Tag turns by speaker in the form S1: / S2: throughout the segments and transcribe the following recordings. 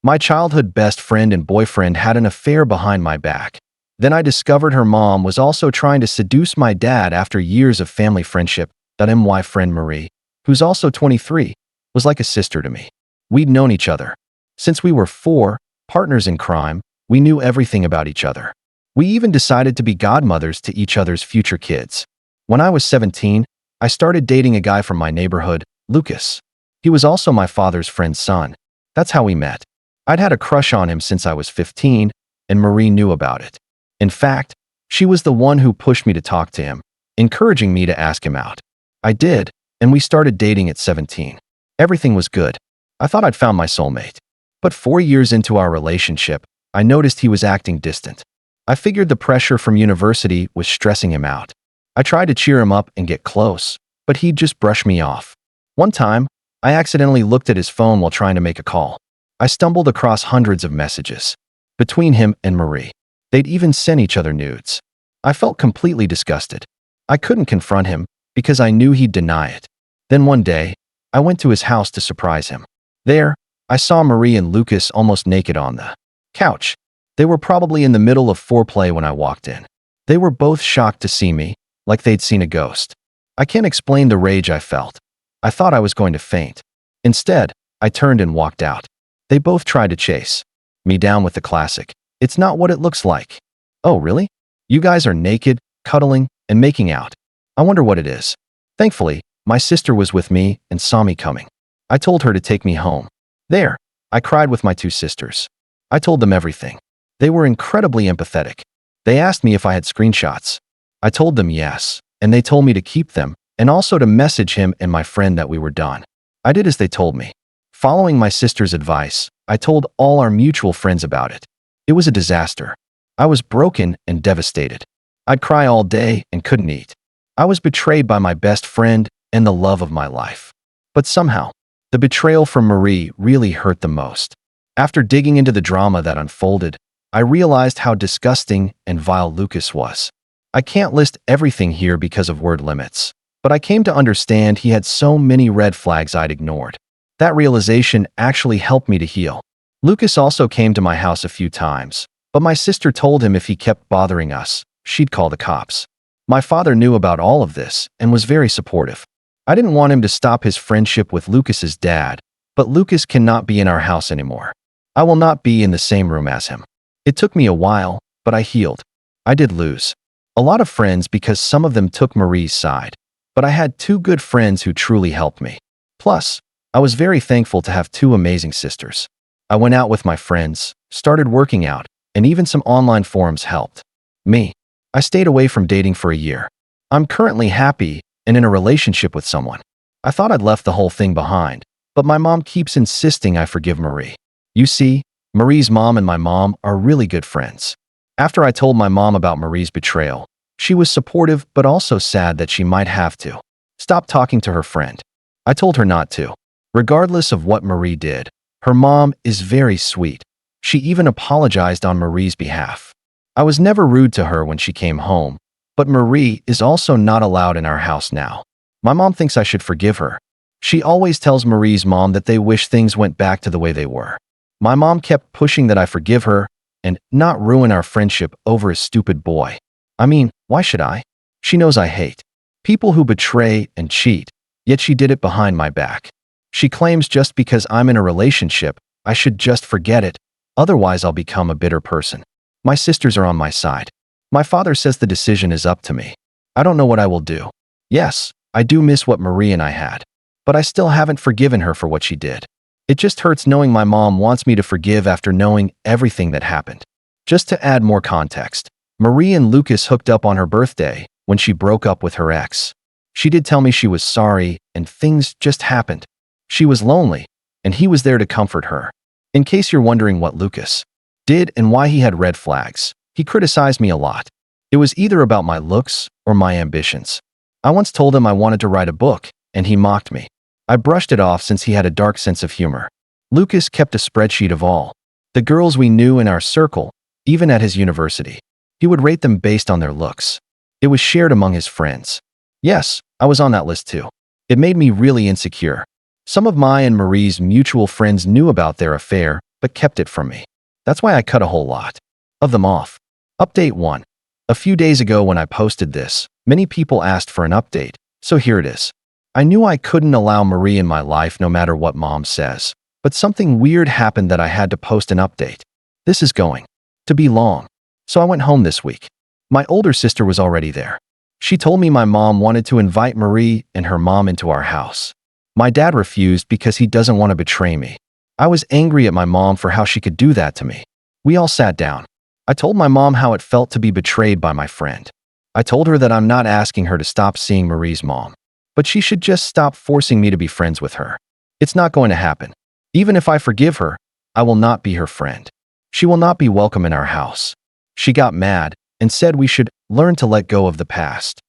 S1: My childhood best friend and boyfriend had an affair behind my back. Then I discovered her mom was also trying to seduce my dad after years of family friendship. My friend Marie, who's also 23, was like a sister to me. We'd known each other since we were 4, partners in crime. We knew everything about each other. We even decided to be godmothers to each other's future kids. When I was 17, I started dating a guy from my neighborhood, Lucas. He was also my father's friend's son. That's how we met. I'd had a crush on him since I was 15, and Marie knew about it. In fact, she was the one who pushed me to talk to him, encouraging me to ask him out. I did, and we started dating at 17. Everything was good. I thought I'd found my soulmate. But 4 years into our relationship, I noticed he was acting distant. I figured the pressure from university was stressing him out. I tried to cheer him up and get close, but he'd just brush me off. One time, I accidentally looked at his phone while trying to make a call. I stumbled across hundreds of messages between him and Marie. They'd even sent each other nudes. I felt completely disgusted. I couldn't confront him because I knew he'd deny it. Then one day, I went to his house to surprise him. There, I saw Marie and Lucas almost naked on the couch. They were probably in the middle of foreplay when I walked in. They were both shocked to see me, like they'd seen a ghost. I can't explain the rage I felt. I thought I was going to faint. Instead, I turned and walked out. They both tried to chase me down with the classic, "It's not what it looks like." Oh, really? You guys are naked, cuddling, and making out. I wonder what it is. Thankfully, my sister was with me and saw me coming. I told her to take me home. There, I cried with my 2 sisters. I told them everything. They were incredibly empathetic. They asked me if I had screenshots. I told them yes, and they told me to keep them, and also to message him and my friend that we were done. I did as they told me. Following my sister's advice, I told all our mutual friends about it. It was a disaster. I was broken and devastated. I'd cry all day and couldn't eat. I was betrayed by my best friend and the love of my life. But somehow, the betrayal from Marie really hurt the most. After digging into the drama that unfolded, I realized how disgusting and vile Lucas was. I can't list everything here because of word limits, but I came to understand he had so many red flags I'd ignored. That realization actually helped me to heal. Lucas also came to my house a few times, but my sister told him if he kept bothering us, she'd call the cops. My father knew about all of this and was very supportive. I didn't want him to stop his friendship with Lucas's dad, but Lucas cannot be in our house anymore. I will not be in the same room as him. It took me a while, but I healed. I did lose a lot of friends because some of them took Marie's side, but I had 2 good friends who truly helped me. Plus, I was very thankful to have 2 amazing sisters. I went out with my friends, started working out, and even some online forums helped me. I stayed away from dating for a year. I'm currently happy and in a relationship with someone. I thought I'd left the whole thing behind, but my mom keeps insisting I forgive Marie. You see, Marie's mom and my mom are really good friends. After I told my mom about Marie's betrayal, she was supportive but also sad that she might have to stop talking to her friend. I told her not to. Regardless of what Marie did, her mom is very sweet. She even apologized on Marie's behalf. I was never rude to her when she came home, but Marie is also not allowed in our house now. My mom thinks I should forgive her. She always tells Marie's mom that they wish things went back to the way they were. My mom kept pushing that I forgive her and not ruin our friendship over a stupid boy. I mean, why should I? She knows I hate people who betray and cheat, yet she did it behind my back. She claims just because I'm in a relationship, I should just forget it, otherwise I'll become a bitter person. My sisters are on my side. My father says the decision is up to me. I don't know what I will do. Yes, I do miss what Marie and I had, but I still haven't forgiven her for what she did. It just hurts knowing my mom wants me to forgive after knowing everything that happened. Just to add more context, Marie and Lucas hooked up on her birthday when she broke up with her ex. She did tell me she was sorry and things just happened. She was lonely, and he was there to comfort her. In case you're wondering what Lucas did and why he had red flags, he criticized me a lot. It was either about my looks or my ambitions. I once told him I wanted to write a book, and he mocked me. I brushed it off since he had a dark sense of humor. Lucas kept a spreadsheet of all the girls we knew in our circle, even at his university. He would rate them based on their looks. It was shared among his friends. Yes, I was on that list too. It made me really insecure. Some of my and Marie's mutual friends knew about their affair, but kept it from me. That's why I cut a whole lot of them off. Update 1. A few days ago when I posted this, many people asked for an update, so here it is. I knew I couldn't allow Marie in my life no matter what mom says, but something weird happened that I had to post an update. This is going to be long, so I went home this week. My older sister was already there. She told me my mom wanted to invite Marie and her mom into our house. My dad refused because he doesn't want to betray me. I was angry at my mom for how she could do that to me. We all sat down. I told my mom how it felt to be betrayed by my friend. I told her that I'm not asking her to stop seeing Marie's mom, but she should just stop forcing me to be friends with her. It's not going to happen. Even if I forgive her, I will not be her friend. She will not be welcome in our house. She got mad and said we should learn to let go of the past.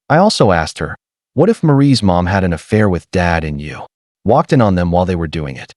S1: I also asked her, what if Marie's mom had an affair with dad and you walked in on them while they were doing it?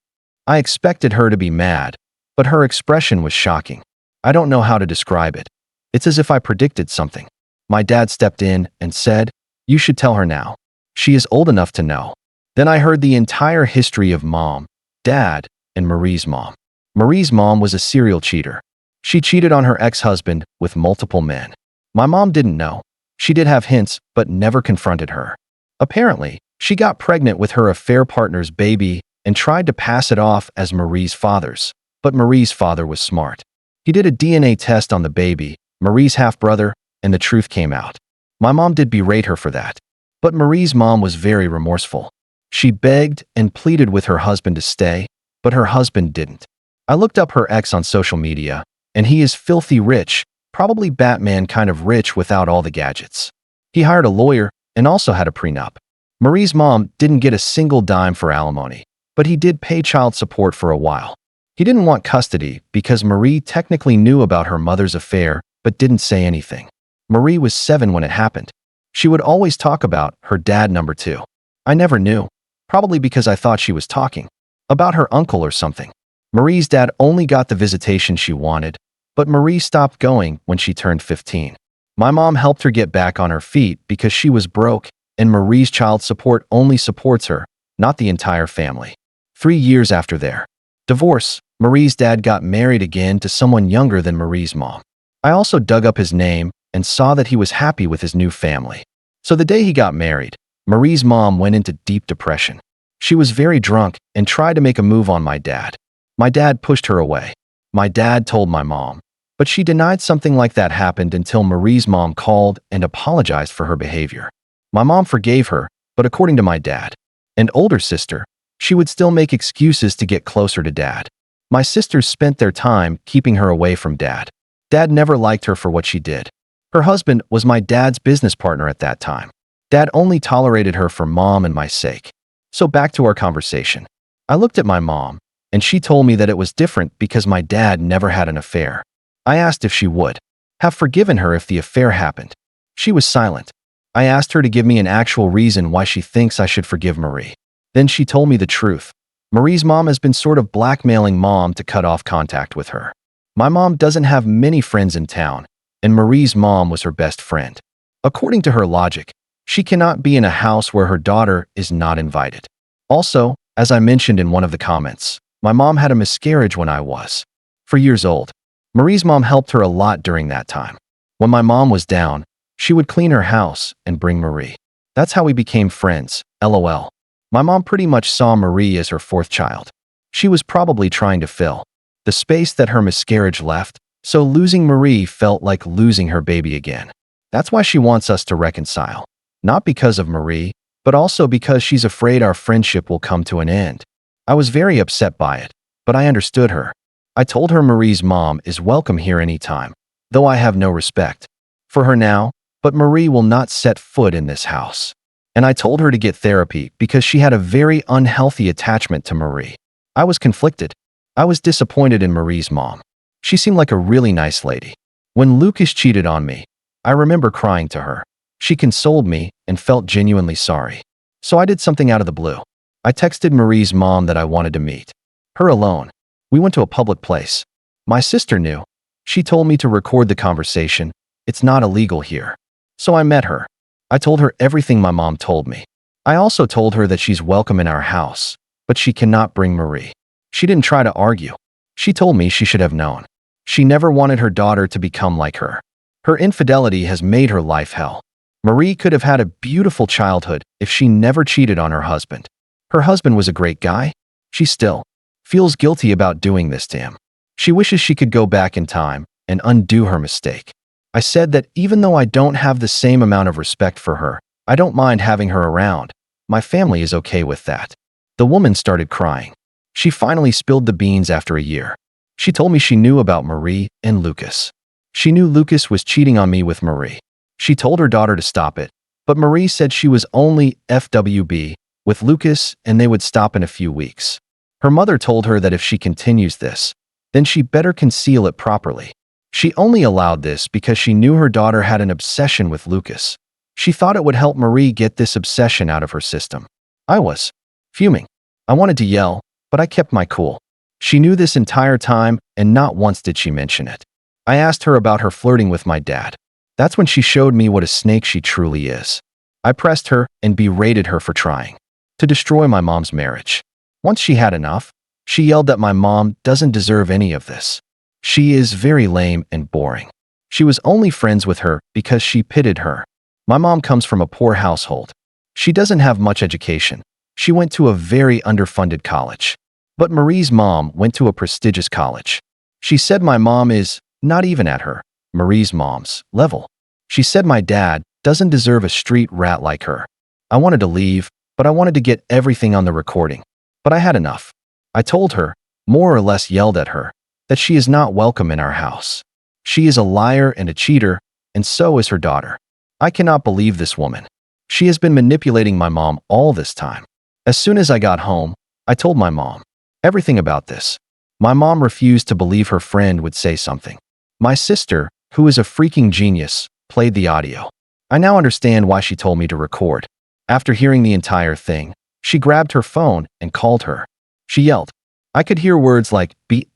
S1: I expected her to be mad, but her expression was shocking. I don't know how to describe it. It's as if I predicted something. My dad stepped in and said, you should tell her now. She is old enough to know. Then I heard the entire history of mom, dad, and Marie's mom. Marie's mom was a serial cheater. She cheated on her ex-husband with multiple men. My mom didn't know. She did have hints, but never confronted her. Apparently, she got pregnant with her affair partner's baby and tried to pass it off as Marie's father's. But Marie's father was smart. He did a DNA test on the baby, Marie's half-brother, and the truth came out. My mom did berate her for that. But Marie's mom was very remorseful. She begged and pleaded with her husband to stay, but her husband didn't. I looked up her ex on social media, and he is filthy rich, probably Batman kind of rich without all the gadgets. He hired a lawyer and also had a prenup. Marie's mom didn't get a single dime for alimony, but he did pay child support for a while. He didn't want custody because Marie technically knew about her mother's affair but didn't say anything. Marie was 7 when it happened. She would always talk about her dad number 2. I never knew, probably because I thought she was talking about her uncle or something. Marie's dad only got the visitation she wanted, but Marie stopped going when she turned 15. My mom helped her get back on her feet because she was broke, and Marie's child support only supports her, not the entire family. 3 years after their divorce, Marie's dad got married again to someone younger than Marie's mom. I also dug up his name and saw that he was happy with his new family. So the day he got married, Marie's mom went into deep depression. She was very drunk and tried to make a move on my dad. My dad pushed her away. My dad told my mom, but she denied something like that happened until Marie's mom called and apologized for her behavior. My mom forgave her, but according to my dad and older sister, she would still make excuses to get closer to dad. My sisters spent their time keeping her away from dad. Dad never liked her for what she did. Her husband was my dad's business partner at that time. Dad only tolerated her for mom and my sake. So back to our conversation. I looked at my mom, and she told me that it was different because my dad never had an affair. I asked if she would have forgiven her if the affair happened. She was silent. I asked her to give me an actual reason why she thinks I should forgive Marie. Then she told me the truth. Marie's mom has been sort of blackmailing mom to cut off contact with her. My mom doesn't have many friends in town, and Marie's mom was her best friend. According to her logic, she cannot be in a house where her daughter is not invited. Also, as I mentioned in one of the comments, my mom had a miscarriage when I was 4 years old. Marie's mom helped her a lot during that time. When my mom was down, she would clean her house and bring Marie. That's how we became friends, LOL. My mom pretty much saw Marie as her 4th child. She was probably trying to fill the space that her miscarriage left, so losing Marie felt like losing her baby again. That's why she wants us to reconcile. Not because of Marie, but also because she's afraid our friendship will come to an end. I was very upset by it, but I understood her. I told her Marie's mom is welcome here anytime, though I have no respect for her now, but Marie will not set foot in this house. And I told her to get therapy because she had a very unhealthy attachment to Marie. I was conflicted. I was disappointed in Marie's mom. She seemed like a really nice lady. When Lucas cheated on me, I remember crying to her. She consoled me and felt genuinely sorry. So I did something out of the blue. I texted Marie's mom that I wanted to meet her alone. We went to a public place. My sister knew. She told me to record the conversation. It's not illegal here. So I met her. I told her everything my mom told me. I also told her that she's welcome in our house, but she cannot bring Marie. She didn't try to argue. She told me she should have known. She never wanted her daughter to become like her. Her infidelity has made her life hell. Marie could have had a beautiful childhood if she never cheated on her husband. Her husband was a great guy. She still feels guilty about doing this to him. She wishes she could go back in time and undo her mistake. I said that even though I don't have the same amount of respect for her, I don't mind having her around. My family is okay with that. The woman started crying. She finally spilled the beans after a year. She told me she knew about Marie and Lucas. She knew Lucas was cheating on me with Marie. She told her daughter to stop it, but Marie said she was only FWB with Lucas and they would stop in a few weeks. Her mother told her that if she continues this, then she better conceal it properly. She only allowed this because she knew her daughter had an obsession with Lucas. She thought it would help Marie get this obsession out of her system. I was fuming. I wanted to yell, but I kept my cool. She knew this entire time, and not once did she mention it. I asked her about her flirting with my dad. That's when she showed me what a snake she truly is. I pressed her and berated her for trying to destroy my mom's marriage. Once she had enough, she yelled that my mom doesn't deserve any of this. She is very lame and boring. She was only friends with her because she pitied her. My mom comes from a poor household. She doesn't have much education. She went to a very underfunded college. But Marie's mom went to a prestigious college. She said my mom is not even at her, Marie's mom's, level. She said my dad doesn't deserve a street rat like her. I wanted to leave, but I wanted to get everything on the recording. But I had enough. I told her, more or less yelled at her, that she is not welcome in our house. She is a liar and a cheater, and so is her daughter. I cannot believe this woman. She has been manipulating my mom all this time. As soon as I got home, I told my mom everything about this. My mom refused to believe her friend would say something. My sister, who is a freaking genius, played the audio. I now understand why she told me to record. After hearing the entire thing, she grabbed her phone and called her. She yelled. I could hear words like ***ch,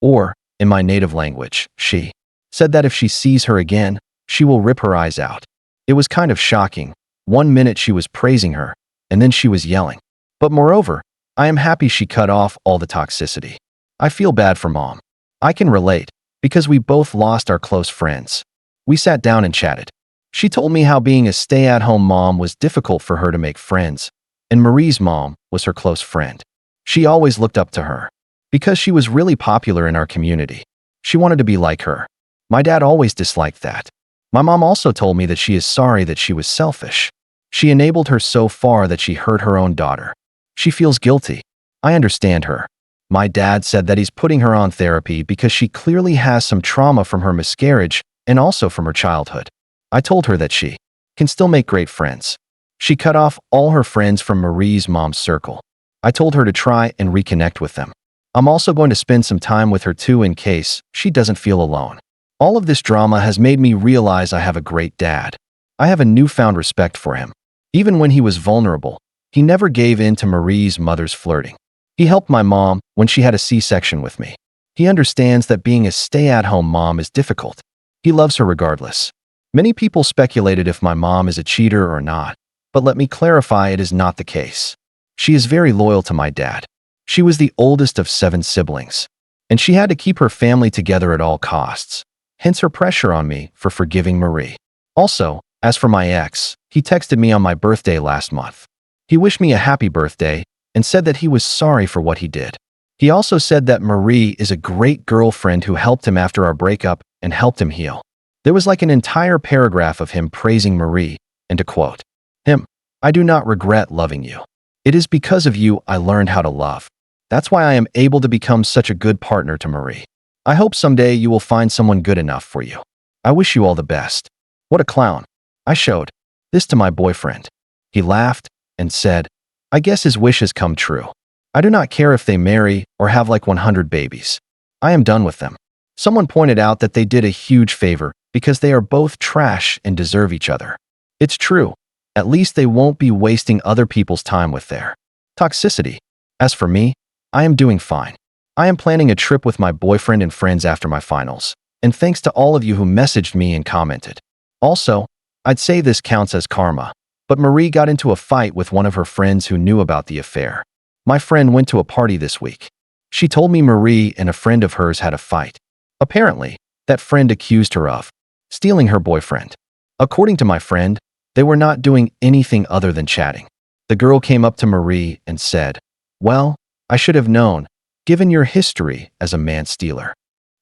S1: or, in my native language, she said that if she sees her again, she will rip her eyes out. It was kind of shocking. 1 minute she was praising her, and then she was yelling. But moreover, I am happy she cut off all the toxicity. I feel bad for mom. I can relate, because we both lost our close friends. We sat down and chatted. She told me how being a stay-at-home mom was difficult for her to make friends, and Marie's mom was her close friend. She always looked up to her, because she was really popular in our community. She wanted to be like her. My dad always disliked that. My mom also told me that she is sorry that she was selfish. She enabled her so far that she hurt her own daughter. She feels guilty. I understand her. My dad said that he's putting her on therapy because she clearly has some trauma from her miscarriage and also from her childhood. I told her that she can still make great friends. She cut off all her friends from Marie's mom's circle. I told her to try and reconnect with them. I'm also going to spend some time with her too in case she doesn't feel alone. All of this drama has made me realize I have a great dad. I have a newfound respect for him. Even when he was vulnerable, he never gave in to Marie's mother's flirting. He helped my mom when she had a C-section with me. He understands that being a stay-at-home mom is difficult. He loves her regardless. Many people speculated if my mom is a cheater or not, but let me clarify it is not the case. She is very loyal to my dad. She was the oldest of 7 siblings, and she had to keep her family together at all costs, hence her pressure on me for forgiving Marie. Also, as for my ex, he texted me on my birthday last month. He wished me a happy birthday and said that he was sorry for what he did. He also said that Marie is a great girlfriend who helped him after our breakup and helped him heal. There was like an entire paragraph of him praising Marie, and to quote him, "I do not regret loving you. It is because of you I learned how to love. That's why I am able to become such a good partner to Marie. I hope someday you will find someone good enough for you. I wish you all the best." What a clown. I showed this to my boyfriend. He laughed and said, I guess his wish has come true. I do not care if they marry or have like 100 babies. I am done with them. Someone pointed out that they did a huge favor because they are both trash and deserve each other. It's true. At least they won't be wasting other people's time with their toxicity. As for me, I am doing fine. I am planning a trip with my boyfriend and friends after my finals, and thanks to all of you who messaged me and commented. Also, I'd say this counts as karma, but Marie got into a fight with one of her friends who knew about the affair. My friend went to a party this week. She told me Marie and a friend of hers had a fight. Apparently, that friend accused her of stealing her boyfriend. According to my friend, they were not doing anything other than chatting. The girl came up to Marie and said, "Well, I should have known, given your history as a man stealer."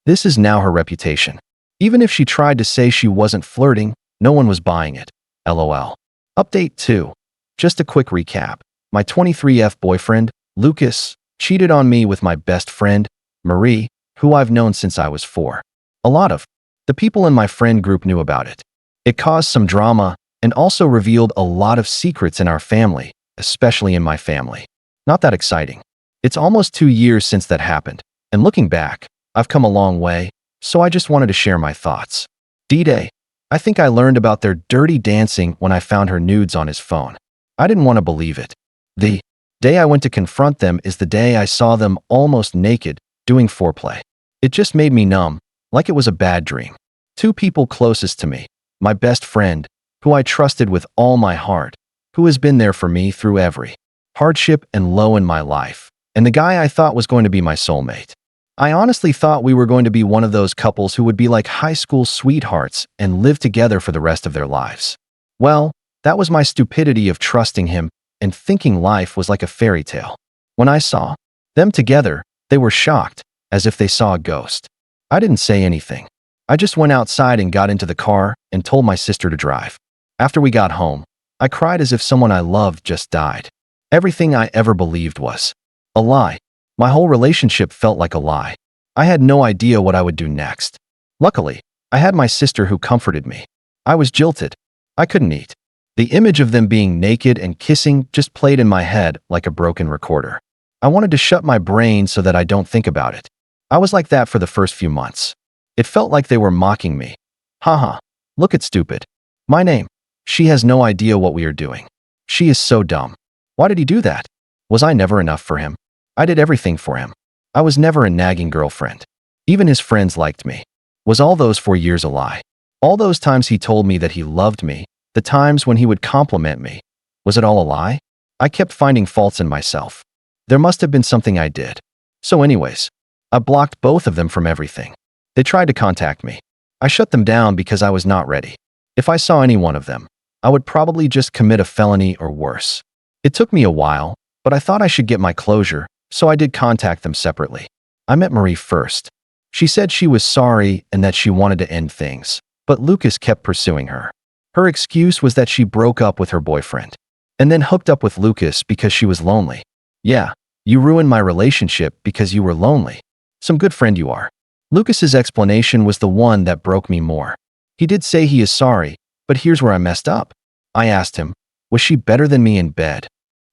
S1: This is now her reputation. Even if she tried to say she wasn't flirting, no one was buying it. LOL. Update 2. Just a quick recap. My 23F boyfriend, Lucas, cheated on me with my best friend, Marie, who I've known since I was 4. A lot of the people in my friend group knew about it. It caused some drama and also revealed a lot of secrets in our family, especially in my family. Not that exciting. It's almost 2 years since that happened, and looking back, I've come a long way, so I just wanted to share my thoughts. D-Day. I think I learned about their dirty dancing when I found her nudes on his phone. I didn't want to believe it. The day I went to confront them is the day I saw them almost naked, doing foreplay. It just made me numb, like it was a bad dream. 2 people closest to me, my best friend, who I trusted with all my heart, who has been there for me through every hardship and low in my life, and the guy I thought was going to be my soulmate. I honestly thought we were going to be one of those couples who would be like high school sweethearts and live together for the rest of their lives. Well, that was my stupidity of trusting him and thinking life was like a fairy tale. When I saw them together, they were shocked, as if they saw a ghost. I didn't say anything. I just went outside and got into the car and told my sister to drive. After we got home, I cried as if someone I loved just died. Everything I ever believed was a lie. My whole relationship felt like a lie. I had no idea what I would do next. Luckily, I had my sister who comforted me. I was jilted. I couldn't eat. The image of them being naked and kissing just played in my head like a broken recorder. I wanted to shut my brain so that I don't think about it. I was like that for the first few months. It felt like they were mocking me. Haha, look at stupid. My name. She has no idea what we are doing. She is so dumb. Why did he do that? Was I never enough for him? I did everything for him. I was never a nagging girlfriend. Even his friends liked me. Was all those 4 years a lie? All those times he told me that he loved me, the times when he would compliment me, was it all a lie? I kept finding faults in myself. There must have been something I did. So anyways, I blocked both of them from everything. They tried to contact me. I shut them down because I was not ready. If I saw any one of them, I would probably just commit a felony or worse. It took me a while, but I thought I should get my closure, so I did contact them separately. I met Marie first. She said she was sorry and that she wanted to end things, but Lucas kept pursuing her. Her excuse was that she broke up with her boyfriend and then hooked up with Lucas because she was lonely. Yeah, you ruined my relationship because you were lonely. Some good friend you are. Lucas's explanation was the one that broke me more. He did say he is sorry, but here's where I messed up. I asked him, was she better than me in bed?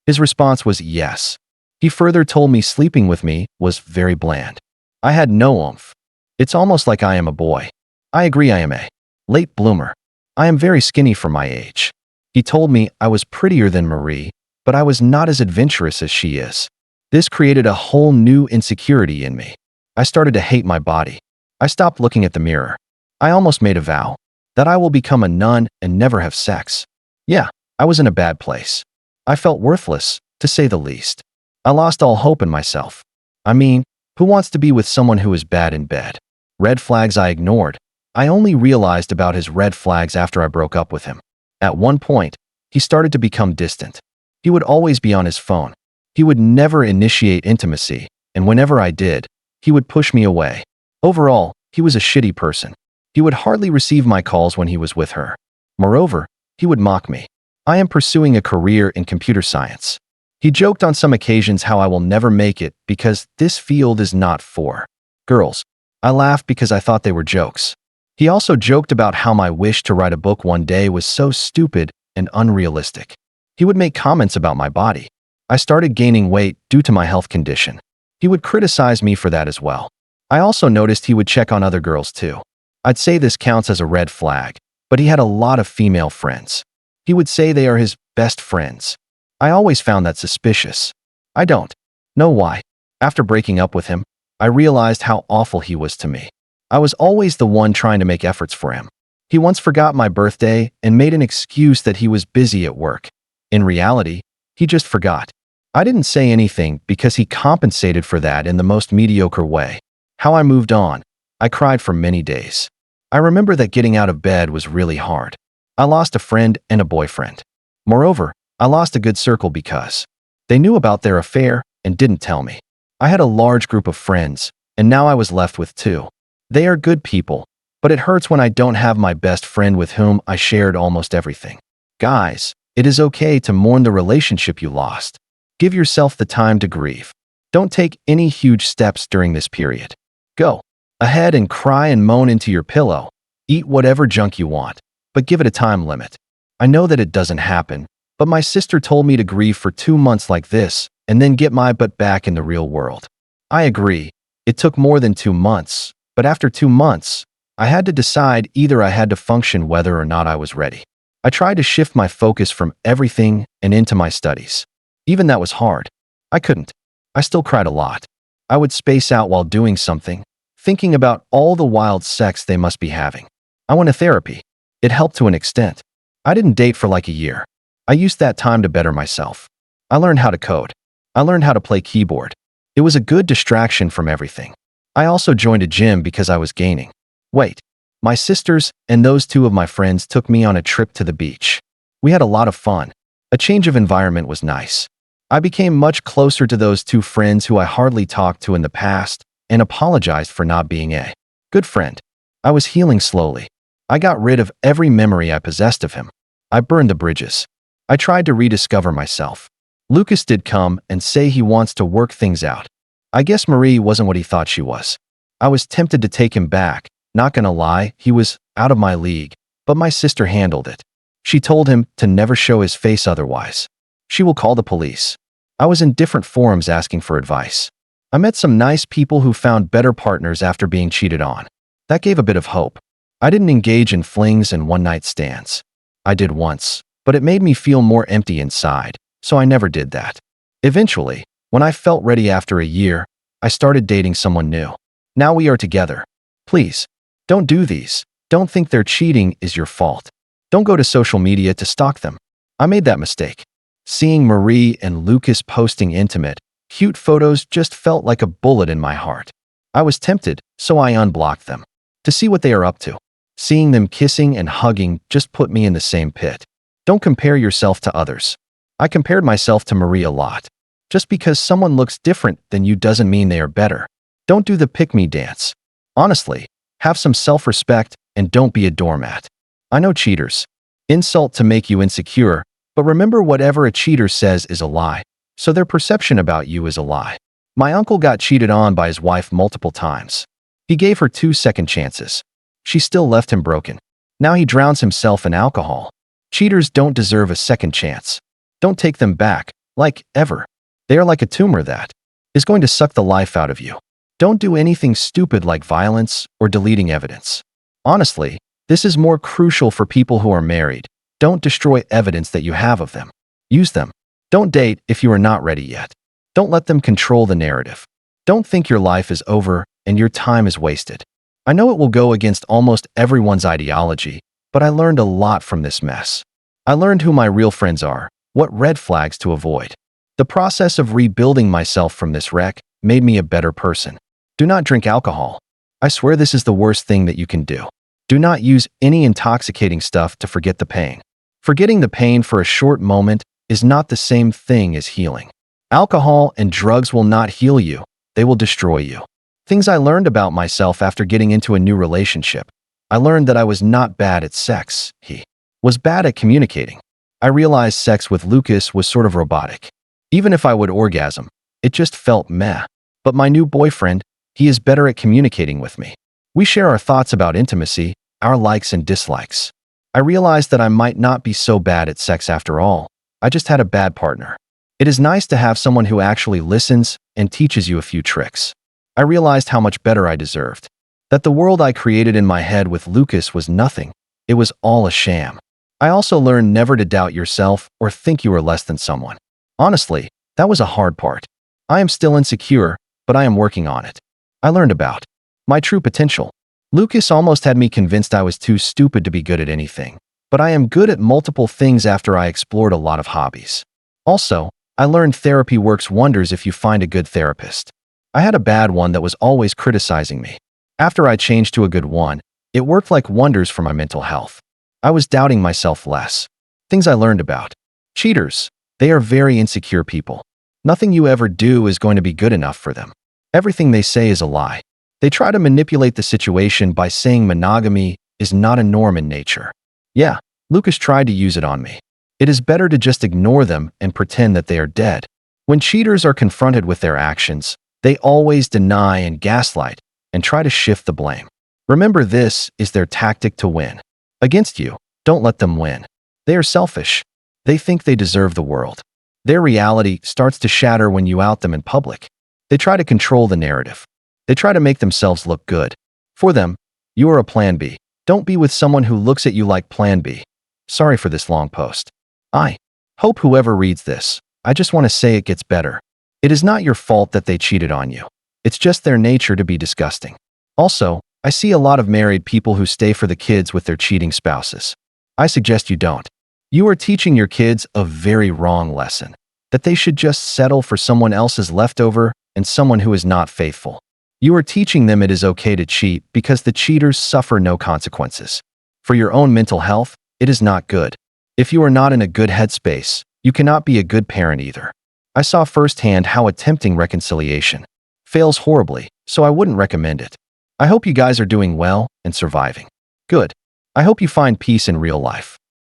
S1: His response was yes. He further told me sleeping with me was very bland. I had no oomph. It's almost like I am a boy. I agree I am a late bloomer. I am very skinny for my age. He told me I was prettier than Marie, but I was not as adventurous as she is. This created a whole new insecurity in me. I started to hate my body. I stopped looking at the mirror. I almost made a vow that I will become a nun and never have sex. Yeah, I was in a bad place. I felt worthless, to say the least. I lost all hope in myself. I mean, who wants to be with someone who is bad in bed? Red flags I ignored. I only realized about his red flags after I broke up with him. At one point, he started to become distant. He would always be on his phone. He would never initiate intimacy, and whenever I did, he would push me away. Overall, he was a shitty person. He would hardly receive my calls when he was with her. Moreover, he would mock me. I am pursuing a career in computer science. He joked on some occasions how I will never make it because this field is not for girls. I laughed because I thought they were jokes. He also joked about how my wish to write a book one day was so stupid and unrealistic. He would make comments about my body. I started gaining weight due to my health condition. He would criticize me for that as well. I also noticed he would check on other girls too. I'd say this counts as a red flag, but he had a lot of female friends. He would say they are his best friends. I always found that suspicious. I don't know why. After breaking up with him, I realized how awful he was to me. I was always the one trying to make efforts for him. He once forgot my birthday and made an excuse that he was busy at work. In reality, he just forgot. I didn't say anything because he compensated for that in the most mediocre way. How I moved on. I cried for many days. I remember that getting out of bed was really hard. I lost a friend and a boyfriend. Moreover, I lost a good circle because they knew about their affair and didn't tell me. I had a large group of friends, and now I was left with two. They are good people, but it hurts when I don't have my best friend with whom I shared almost everything. Guys, it is okay to mourn the relationship you lost. Give yourself the time to grieve. Don't take any huge steps during this period. Go ahead and cry and moan into your pillow. Eat whatever junk you want, but give it a time limit. I know that it doesn't happen, but my sister told me to grieve for 2 months like this and then get my butt back in the real world. I agree. It took more than 2 months, but after 2 months, I had to decide either I had to function whether or not I was ready. I tried to shift my focus from everything and into my studies. Even that was hard. I couldn't. I still cried a lot. I would space out while doing something, thinking about all the wild sex they must be having. I went to therapy. It helped to an extent. I didn't date for like a year. I used that time to better myself. I learned how to code. I learned how to play keyboard. It was a good distraction from everything. I also joined a gym because I was gaining weight. My sisters and those 2 of my friends took me on a trip to the beach. We had a lot of fun. A change of environment was nice. I became much closer to those 2 friends who I hardly talked to in the past and apologized for not being a good friend. I was healing slowly. I got rid of every memory I possessed of him. I burned the bridges. I tried to rediscover myself. Lucas did come and say he wants to work things out. I guess Marie wasn't what he thought she was. I was tempted to take him back. Not gonna lie, he was out of my league, but my sister handled it. She told him to never show his face otherwise. She will call the police. I was in different forums asking for advice. I met some nice people who found better partners after being cheated on. That gave a bit of hope. I didn't engage in flings and one-night stands. I did once, but it made me feel more empty inside, so I never did that. Eventually, when I felt ready after a year, I started dating someone new. Now we are together. Please, don't do these. Don't think their cheating is your fault. Don't go to social media to stalk them. I made that mistake. Seeing Marie and Lucas posting intimate, cute photos just felt like a bullet in my heart. I was tempted, so I unblocked them. To see what they are up to. Seeing them kissing and hugging just put me in the same pit. Don't compare yourself to others. I compared myself to Marie a lot. Just because someone looks different than you doesn't mean they are better. Don't do the pick-me dance. Honestly, have some self-respect and don't be a doormat. I know cheaters. Insult to make you insecure, but remember whatever a cheater says is a lie, so their perception about you is a lie. My uncle got cheated on by his wife multiple times. He gave her 2 second chances. She still left him broken. Now he drowns himself in alcohol. Cheaters don't deserve a second chance. Don't take them back, like, ever. They are like a tumor that is going to suck the life out of you. Don't do anything stupid like violence or deleting evidence. Honestly, this is more crucial for people who are married. Don't destroy evidence that you have of them. Use them. Don't date if you are not ready yet. Don't let them control the narrative. Don't think your life is over and your time is wasted. I know it will go against almost everyone's ideology, but I learned a lot from this mess. I learned who my real friends are, what red flags to avoid. The process of rebuilding myself from this wreck made me a better person. Do not drink alcohol. I swear this is the worst thing that you can do. Do not use any intoxicating stuff to forget the pain. Forgetting the pain for a short moment is not the same thing as healing. Alcohol and drugs will not heal you. They will destroy you. Things I learned about myself after getting into a new relationship. I learned that I was not bad at sex. He was bad at communicating. I realized sex with Lucas was sort of robotic. Even if I would orgasm, it just felt meh. But my new boyfriend, he is better at communicating with me. We share our thoughts about intimacy, our likes and dislikes. I realized that I might not be so bad at sex after all. I just had a bad partner. It is nice to have someone who actually listens and teaches you a few tricks. I realized how much better I deserved. That the world I created in my head with Lucas was nothing. It was all a sham. I also learned never to doubt yourself or think you are less than someone. Honestly, that was a hard part. I am still insecure, but I am working on it. I learned about my true potential. Lucas almost had me convinced I was too stupid to be good at anything, but I am good at multiple things after I explored a lot of hobbies. Also, I learned therapy works wonders if you find a good therapist. I had a bad one that was always criticizing me. After I changed to a good one, it worked like wonders for my mental health. I was doubting myself less. Things I learned about. Cheaters. They are very insecure people. Nothing you ever do is going to be good enough for them. Everything they say is a lie. They try to manipulate the situation by saying monogamy is not a norm in nature. Yeah, Lucas tried to use it on me. It is better to just ignore them and pretend that they are dead. When cheaters are confronted with their actions, they always deny and gaslight and try to shift the blame. Remember, this is their tactic to win. Against you, don't let them win. They are selfish. They think they deserve the world. Their reality starts to shatter when you out them in public. They try to control the narrative. They try to make themselves look good. For them, you are a plan B. Don't be with someone who looks at you like plan B. Sorry for this long post. I hope whoever reads this, I just want to say it gets better. It is not your fault that they cheated on you. It's just their nature to be disgusting. Also, I see a lot of married people who stay for the kids with their cheating spouses. I suggest you don't. You are teaching your kids a very wrong lesson, that they should just settle for someone else's leftover and someone who is not faithful. You are teaching them it is okay to cheat because the cheaters suffer no consequences. For your own mental health, it is not good. If you are not in a good headspace, you cannot be a good parent either. I saw firsthand how attempting reconciliation fails horribly, so I wouldn't recommend it. I hope you guys are doing well and surviving. Good. I hope you find peace in real life.